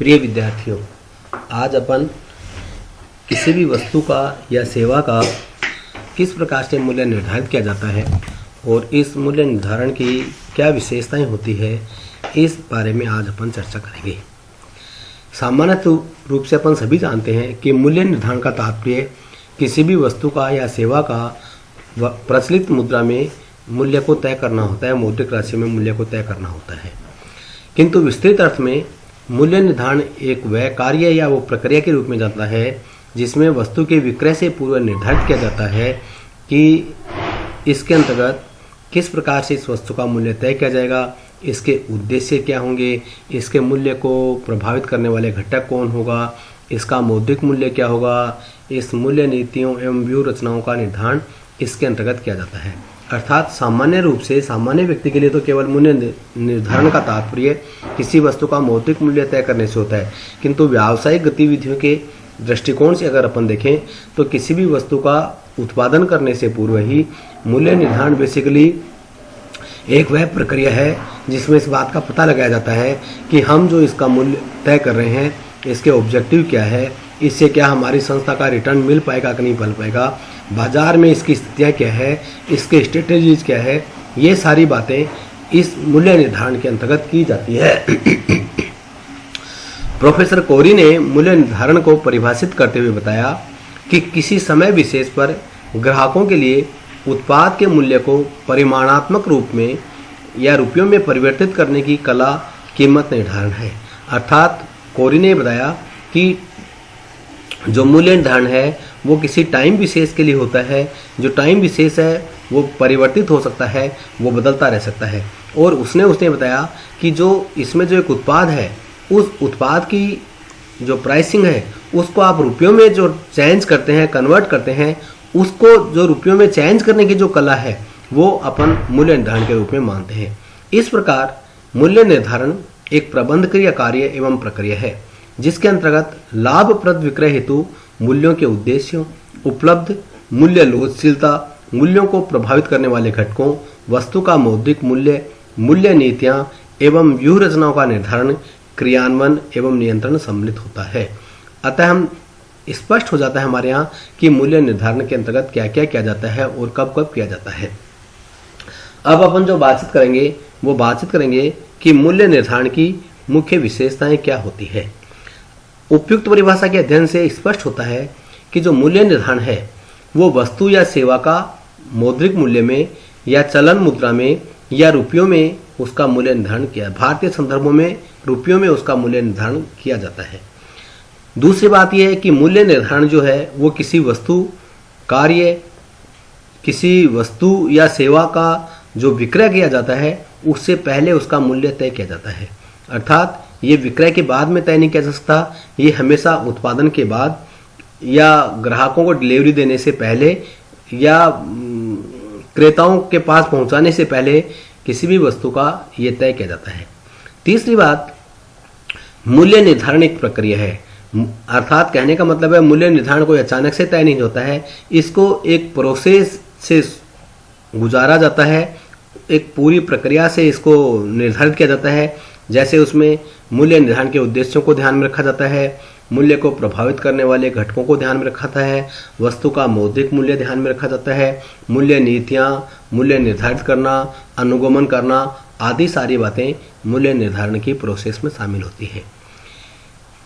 प्रिय विद्यार्थियों, आज अपन किसी भी वस्तु का या सेवा का किस प्रकार से मूल्य निर्धारित किया जाता है और इस मूल्य निर्धारण की क्या विशेषताएं होती है, इस बारे में आज अपन चर्चा करेंगे। सामान्य रूप से अपन सभी जानते हैं कि मूल्य निर्धारण का तात्पर्य किसी भी वस्तु का या सेवा का प्रचलित मुद्रा में मूल्य को तय करना होता है, मौद्रिक राशि में मूल्य को तय करना होता है। किंतु विस्तृत अर्थ में मूल्य निर्धारण एक वह कार्य या वो प्रक्रिया के रूप में जाता है जिसमें वस्तु के विक्रय से पूर्व निर्धारित किया जाता है कि इसके अंतर्गत किस प्रकार से इस वस्तु का मूल्य तय किया जाएगा, इसके उद्देश्य क्या होंगे, इसके मूल्य को प्रभावित करने वाले घटक कौन होगा, इसका मौद्रिक मूल्य क्या होगा। इस मूल्य नीतियों एवं व्यूह रचनाओं का निर्धारण इसके अंतर्गत किया जाता है। अर्थात सामान्य रूप से सामान्य व्यक्ति के लिए तो केवल मूल्य निर्धारण का तात्पर्य किसी वस्तु का मौद्रिक मूल्य तय करने से होता है, किंतु व्यावसायिक गतिविधियों के दृष्टिकोण से अगर अपन देखें तो किसी भी वस्तु का उत्पादन करने से पूर्व ही मूल्य निर्धारण बेसिकली एक वह प्रक्रिया है जिसमें इस बात का पता लगाया जाता है कि हम जो इसका मूल्य तय कर रहे हैं, इसके ऑब्जेक्टिव क्या है, इससे क्या हमारी संस्था का रिटर्न मिल पाएगा कि नहीं मिल पाएगा, बाजार में इसकी स्थितियाँ क्या है, इसके स्ट्रेटेजीज क्या है, ये सारी बातें इस मूल्य निर्धारण के अंतर्गत की जाती है। प्रोफेसर कोरी ने मूल्य निर्धारण को परिभाषित करते हुए बताया कि किसी समय विशेष पर ग्राहकों के लिए उत्पाद के मूल्य को परिमाणात्मक रूप में या रुपयों में परिवर्तित करने की कला कीमत निर्धारण है। अर्थात कोरी ने बताया कि जो मूल्य निर्धारण है वो किसी टाइम विशेष के लिए होता है। जो टाइम विशेष है वो परिवर्तित हो सकता है, वो बदलता रह सकता है। और उसने बताया कि जो इसमें जो एक उत्पाद है, उस उत्पाद की जो प्राइसिंग है उसको आप रुपयों में जो चेंज करते हैं, कन्वर्ट करते हैं, उसको जो रुपयों में चेंज करने की जो कला है वो अपन मूल्य निर्धारण के रूप में मानते हैं। इस प्रकार मूल्य निर्धारण एक प्रबंधकीय कार्य एवं प्रक्रिया है जिसके अंतर्गत लाभप्रद विक्रय हेतु मूल्यों के उद्देश्यों, उपलब्ध मूल्य लोचशीलता, मूल्यों को प्रभावित करने वाले घटकों, वस्तु का मौद्रिक मूल्य, मूल्य नीतियां एवं व्यूह रचनाओं का निर्धारण, क्रियान्वयन एवं नियंत्रण सम्मिलित होता है। अतः हम स्पष्ट हो जाता है हमारे यहाँ कि मूल्य निर्धारण के अंतर्गत क्या क्या किया जाता है और कब कब किया जाता है। अब अपन जो बातचीत करेंगे वो बातचीत करेंगे कि मूल्य निर्धारण की मुख्य विशेषताएं क्या होती है। उपयुक्त परिभाषा के अध्ययन से स्पष्ट होता है कि जो मूल्य निर्धारण है वो वस्तु या सेवा का मौद्रिक मूल्य में या चलन मुद्रा में या रुपयों में उसका मूल्य निर्धारण किया, भारतीय संदर्भों में रुपयों में उसका मूल्य निर्धारण किया जाता है। दूसरी बात यह है कि मूल्य निर्धारण जो है वो किसी वस्तु कार्य, किसी वस्तु या सेवा का जो विक्रय किया जाता है उससे पहले उसका मूल्य तय किया जाता है। अर्थात ये विक्रय के बाद में तय नहीं किया जा सकता, ये हमेशा उत्पादन के बाद या ग्राहकों को डिलीवरी देने से पहले या क्रेताओं के पास पहुंचाने से पहले किसी भी वस्तु का ये तय किया जाता है। तीसरी बात, मूल्य निर्धारण एक प्रक्रिया है। अर्थात कहने का मतलब है मूल्य निर्धारण कोई अचानक से तय नहीं होता है, इसको एक प्रोसेस से गुजारा जाता है, एक पूरी प्रक्रिया से इसको निर्धारित किया जाता है। जैसे उसमें मूल्य निर्धारण के उद्देश्यों को ध्यान में रखा जाता है, मूल्य को प्रभावित करने वाले घटकों को ध्यान में रखा जाता है, वस्तु का मौद्रिक मूल्य ध्यान में रखा जाता है, मूल्य नीतियाँ, मूल्य निर्धारित करना, अनुगमन करना आदि सारी बातें मूल्य निर्धारण की प्रोसेस में शामिल होती है।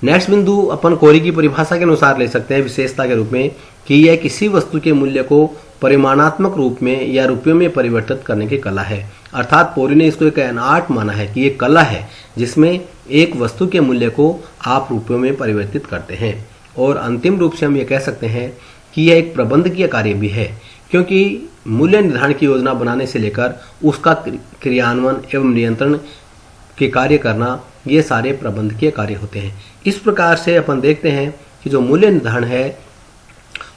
नेक्स्ट बिंदु अपन कोरी की परिभाषा के अनुसार ले सकते हैं विशेषता के रूप में कि यह किसी वस्तु के मूल्य को परिमाणात्मक रूप में या रुपयों में परिवर्तित करने की कला है। अर्थात कोरी ने इसको एक आर्ट माना है कि ये कला है जिसमें एक वस्तु के मूल्य को आप रुपयों में परिवर्तित करते हैं। और अंतिम रूप से हम ये कह सकते हैं कि यह एक प्रबंधकीय कार्य भी है, क्योंकि मूल्य निर्धारण की योजना बनाने से लेकर उसका क्रियान्वयन एवं नियंत्रण के कार्य करना, ये सारे प्रबंधकीय कार्य होते हैं। इस प्रकार से अपन देखते हैं कि जो मूल्य निर्धारण है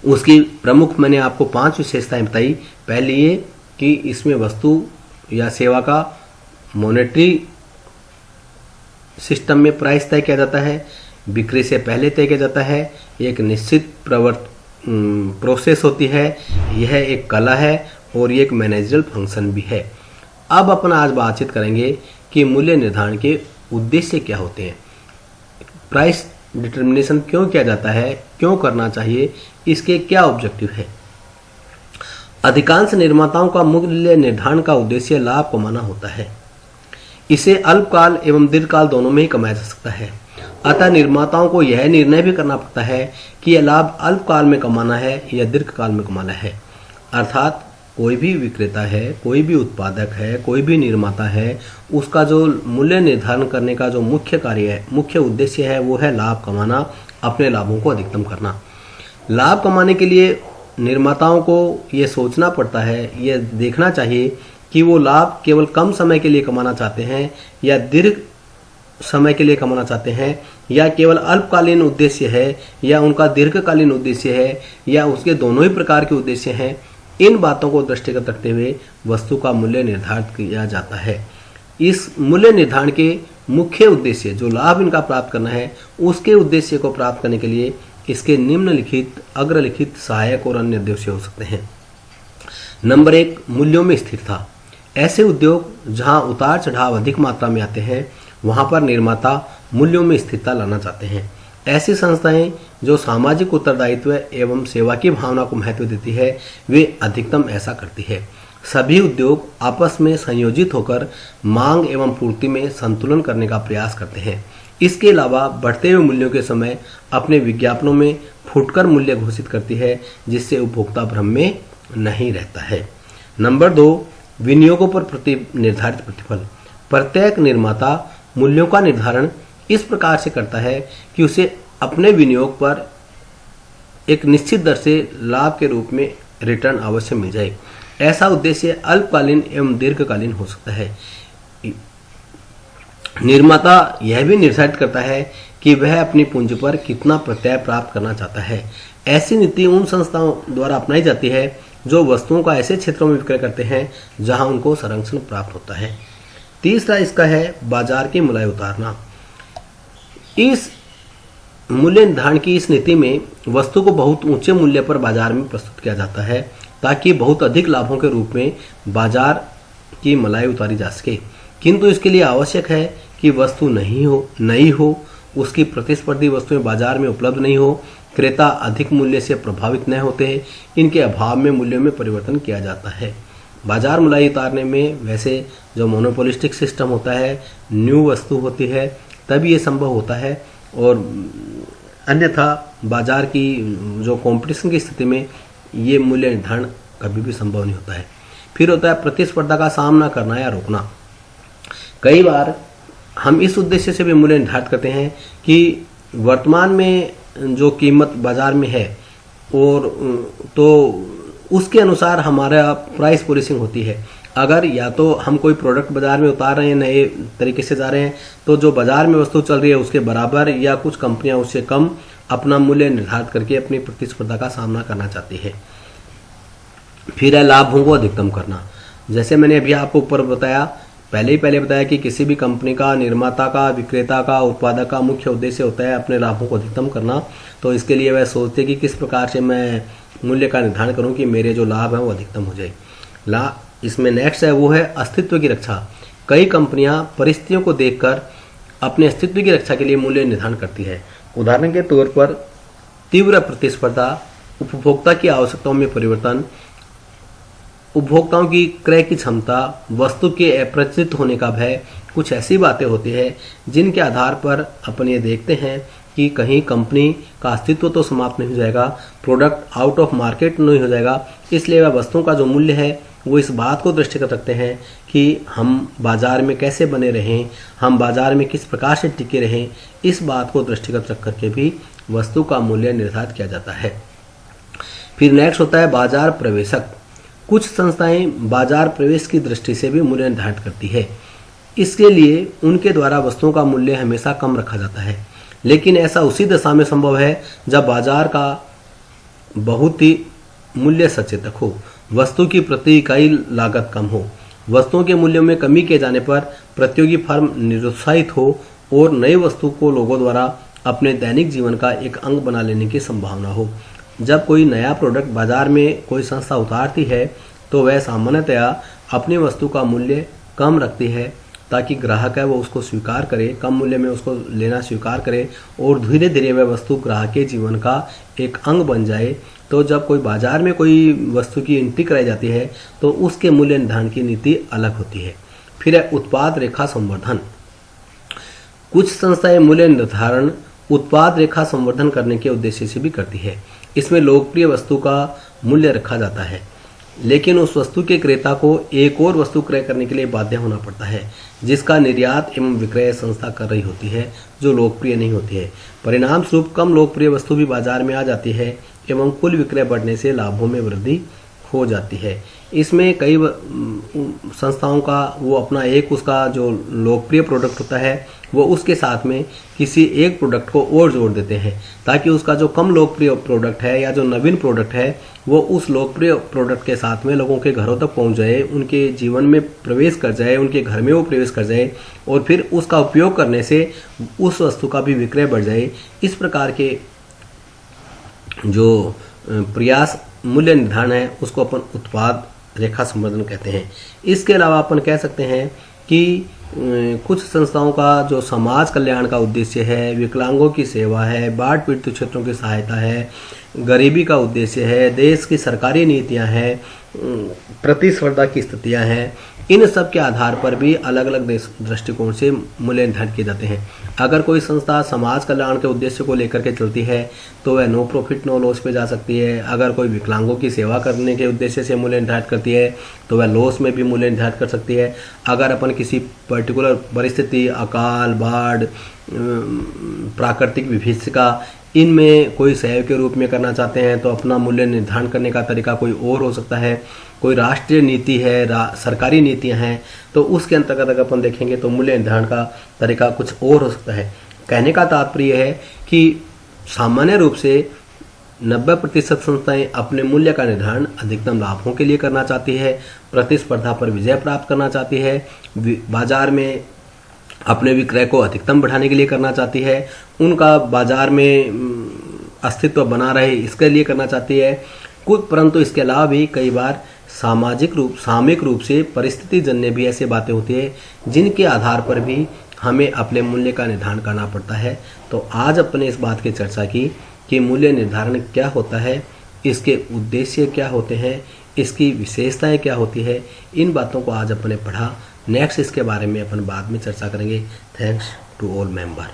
उसकी प्रमुख मैंने आपको 5 विशेषताएं बताई। पहली ये कि इसमें वस्तु या सेवा का मॉनेटरी सिस्टम में प्राइस तय किया जाता है, बिक्री से पहले तय किया जाता है, एक निश्चित प्रोसेस होती है, यह एक कला है और ये एक मैनेजरल फंक्शन भी है। अब अपन आज बातचीत करेंगे कि मूल्य निर्धारण के उद्देश्य क्या होते हैं। प्राइस डिटर्मिनेशन क्यों किया जाता है, क्यों करना चाहिए, इसके क्या ऑब्जेक्टिव है। अधिकांश निर्माताओं का मूल्य निर्धारण का उद्देश्य लाभ कमाना होता है। इसे अल्पकाल एवं दीर्घकाल दोनों में ही कमाया जा सकता है। अतः निर्माताओं को यह निर्णय भी करना पड़ता है कि यह लाभ अल्पकाल में कमाना है या दीर्घकाल में कमाना है। अर्थात कोई भी विक्रेता है, कोई भी उत्पादक है, कोई भी निर्माता है, उसका जो मूल्य निर्धारण करने का जो मुख्य कार्य है, मुख्य उद्देश्य है, वो है लाभ कमाना, अपने लाभों को अधिकतम करना। लाभ कमाने के लिए निर्माताओं को ये सोचना पड़ता है, ये देखना चाहिए कि वो लाभ केवल कम समय के लिए कमाना चाहते हैं या दीर्घ समय के लिए कमाना चाहते हैं, या केवल अल्पकालीन उद्देश्य है या उनका दीर्घकालीन उद्देश्य है, या उसके दोनों ही प्रकार के उद्देश्य हैं। इन बातों को दृष्टिगत रखते हुए वस्तु का मूल्य निर्धारित किया जाता है। इस मूल्य निर्धारण के मुख्य उद्देश्य जो लाभ इनका प्राप्त करना है, उसके उद्देश्य को प्राप्त करने के लिए इसके निम्नलिखित अग्रलिखित सहायक और अन्य उद्देश्य हो सकते हैं। नंबर 1, मूल्यों में स्थिरता। ऐसे उद्योग जहां उतार चढ़ाव अधिक मात्रा में आते हैं, वहां पर निर्माता मूल्यों में स्थिरता लाना चाहते हैं। ऐसी संस्थाएं जो सामाजिक उत्तरदायित्व एवं सेवा की भावना को महत्व देती है, वे अधिकतम ऐसा करती है। सभी उद्योग आपस में संयोजित होकर मांग एवं पूर्ति में संतुलन करने का प्रयास करते हैं। इसके अलावा बढ़ते हुए मूल्यों के समय अपने विज्ञापनों में फुटकर मूल्य घोषित करती है, जिससे उपभोक्ता भ्रम में नहीं रहता है। नंबर 2, विनियोगों पर निर्धारित प्रतिफल। प्रत्येक निर्माता मूल्यों का निर्धारण इस प्रकार से करता है कि उसे अपने विनियोग पर एक निश्चित दर से लाभ के रूप में रिटर्न अवश्य मिल जाए। ऐसा उद्देश्य अल्पकालीन एवं दीर्घकालीन हो सकता है। निर्माता यह भी निर्धारित करता है कि वह अपनी पूंजी पर कितना प्रत्यय प्राप्त करना चाहता है। ऐसी नीति उन संस्थाओं द्वारा अपनाई जाती है जो वस्तुओं का ऐसे क्षेत्रों में विक्रय करते हैं जहां उनको संरक्षण प्राप्त होता है। तीसरा इसका है बाजार की मुलाई उतारना। इस मूल्य निर्धारण की इस नीति में वस्तु को बहुत ऊंचे मूल्य पर बाजार में प्रस्तुत किया जाता है ताकि बहुत अधिक लाभों के रूप में बाजार की मलाई उतारी जा सके। किंतु इसके लिए आवश्यक है कि वस्तु नई हो, उसकी प्रतिस्पर्धी वस्तुएं बाजार में उपलब्ध नहीं हो, क्रेता अधिक मूल्य से प्रभावित न होते हैं। इनके अभाव में मूल्यों में परिवर्तन किया जाता है। बाजार मुलाई उतारने में वैसे जो मोनोपोलिस्टिक सिस्टम होता है, न्यू वस्तु होती है, तभी ये संभव होता है, और अन्यथा बाजार की जो कंपटीशन की स्थिति में ये मूल्य निर्धारण कभी भी संभव नहीं होता है। फिर होता है प्रतिस्पर्धा का सामना करना या रोकना। कई बार हम इस उद्देश्य से भी मूल्य निर्धारित करते हैं कि वर्तमान में जो कीमत बाजार में है और तो उसके अनुसार हमारा प्राइस पॉलिसिंग होती है। अगर या तो हम कोई प्रोडक्ट बाजार में उतार रहे हैं, नए तरीके से जा रहे हैं, तो जो बाजार में वस्तु चल रही है उसके बराबर या कुछ कंपनियां उससे कम अपना मूल्य निर्धारित करके अपनी प्रतिस्पर्धा का सामना करना चाहती है। फिर है लाभों को अधिकतम करना। जैसे मैंने अभी आपको ऊपर बताया, पहले बताया कि किसी भी कंपनी का, निर्माता का, विक्रेता का, उत्पादक का मुख्य उद्देश्य होता है अपने लाभों को अधिकतम करना। तो इसके लिए वह सोचते कि किस प्रकार से मैं मूल्य का निर्धारण करूं कि मेरे जो लाभ है वो अधिकतम हो जाए। इसमें नेक्स्ट है वो है अस्तित्व की रक्षा। कई कंपनियां परिस्थितियों को देखकर अपने अस्तित्व की रक्षा के लिए मूल्य निर्धारण करती है। उदाहरण के तौर पर तीव्र प्रतिस्पर्धा, उपभोक्ता की आवश्यकताओं में परिवर्तन, उपभोक्ताओं की क्रय की क्षमता, वस्तु के अप्रचलित होने का भय, कुछ ऐसी बातें होती है जिनके आधार पर अपन ये देखते हैं कि कहीं कंपनी का अस्तित्व तो समाप्त नहीं हो जाएगा, प्रोडक्ट आउट ऑफ मार्केट नहीं हो जाएगा। इसलिए वह वस्तुओं का जो मूल्य है वो इस बात को दृष्टिगत रखते हैं कि हम बाजार में कैसे बने रहें, हम बाजार में किस प्रकार से टिके रहें। इस बात को दृष्टिगत रख करके भी वस्तु का मूल्य निर्धारित किया जाता है। फिर नेक्स्ट होता है बाजार प्रवेशक। कुछ संस्थाएं बाजार प्रवेश की दृष्टि से भी मूल्य निर्धारित करती है। इसके लिए उनके द्वारा वस्तुओं का मूल्य हमेशा कम रखा जाता है, लेकिन ऐसा उसी दशा में संभव है जब बाजार का बहुत ही मूल्य सचेतक हो, वस्तु की प्रति इकाई लागत कम हो, वस्तुओं के मूल्यों में कमी किए जाने पर प्रतियोगी फर्म निरुत्साहित हो और नई वस्तु को लोगों द्वारा अपने दैनिक जीवन का एक अंग बना लेने की संभावना हो। जब कोई नया प्रोडक्ट बाजार में कोई संस्था उतारती है तो वह सामान्यतया अपनी वस्तु का मूल्य कम रखती है ताकि ग्राहक है वो उसको स्वीकार करे, कम मूल्य में उसको लेना स्वीकार करे और धीरे धीरे वह वस्तु ग्राहक के जीवन का एक अंग बन जाए। तो जब कोई बाजार में कोई वस्तु की एंट्री कराई जाती है तो उसके मूल्य निर्धारण की नीति अलग होती है। फिर है उत्पाद रेखा संवर्धन। कुछ संस्थाएं मूल्य निर्धारण उत्पाद रेखा संवर्धन करने के उद्देश्य से भी करती है। इसमें लोकप्रिय वस्तु का मूल्य रखा जाता है, लेकिन उस वस्तु के क्रेता को एक और वस्तु क्रय करने के लिए बाध्य होना पड़ता है, जिसका निर्यात एवं विक्रय संस्था कर रही होती है, जो लोकप्रिय नहीं होती है। परिणाम स्वरूप कम लोकप्रिय वस्तु भी बाजार में आ जाती है एवं कुल विक्रय बढ़ने से लाभों में वृद्धि हो जाती है। इसमें कई संस्थाओं का वो अपना एक उसका जो लोकप्रिय प्रोडक्ट होता है वो उसके साथ में किसी एक प्रोडक्ट को और जोड़ देते हैं, ताकि उसका जो कम लोकप्रिय प्रोडक्ट है या जो नवीन प्रोडक्ट है वो उस लोकप्रिय प्रोडक्ट के साथ में लोगों के घरों तक पहुंच जाए, उनके जीवन में प्रवेश कर जाए, उनके घर में वो प्रवेश कर जाए और फिर उसका उपयोग करने से उस वस्तु का भी विक्रय बढ़ जाए। इस प्रकार के जो प्रयास मूल्य निर्धारण है उसको अपन उत्पाद रेखा संवर्धन कहते हैं। इसके अलावा अपन कह सकते हैं कि कुछ संस्थाओं का जो समाज कल्याण का उद्देश्य है, विकलांगों की सेवा है, बाढ़ पीड़ित क्षेत्रों की सहायता है, गरीबी का उद्देश्य है, देश की सरकारी नीतियां हैं, प्रतिस्पर्धा की स्थितियां हैं, इन सब के आधार पर भी अलग अलग दृष्टिकोण से मूल्य निर्धारित किए जाते हैं। अगर कोई संस्था समाज कल्याण के उद्देश्य को लेकर के चलती है तो वह नो प्रॉफिट नो लॉस पे जा सकती है। अगर कोई विकलांगों की सेवा करने के उद्देश्य से मूल्य निर्धारित करती है तो वह लॉस में भी मूल्य निर्धारित कर सकती है। अगर अपन किसी पर्टिकुलर परिस्थिति, अकाल, बाढ़, प्राकृतिक विभीषिका, इनमें कोई सहयोग के रूप में करना चाहते हैं तो अपना मूल्य निर्धारण करने का तरीका कोई और हो सकता है। कोई राष्ट्रीय नीति है, सरकारी नीतियां हैं, तो उसके अंतर्गत अगर अपन देखेंगे तो मूल्य निर्धारण का तरीका कुछ और हो सकता है। कहने का तात्पर्य है कि सामान्य रूप से 90% संस्थाएं अपने मूल्य का निर्धारण अधिकतम लाभों के लिए करना चाहती है, प्रतिस्पर्धा पर विजय प्राप्त करना चाहती है, बाजार में अपने विक्रय को अधिकतम बढ़ाने के लिए करना चाहती है, उनका बाजार में अस्तित्व बना रहे इसके लिए करना चाहती है कुछ। परंतु इसके अलावा भी कई बार सामयिक रूप से परिस्थिति जन्य भी ऐसी बातें होती है जिनके आधार पर भी हमें अपने मूल्य का निर्धारण करना पड़ता है। तो आज अपने इस बात की चर्चा की कि मूल्य निर्धारण क्या होता है, इसके उद्देश्य क्या होते हैं, इसकी विशेषताएं क्या होती है, इन बातों को आज अपने पढ़ा। नेक्स्ट इसके बारे में अपन बाद में चर्चा करेंगे। Thanks to all member.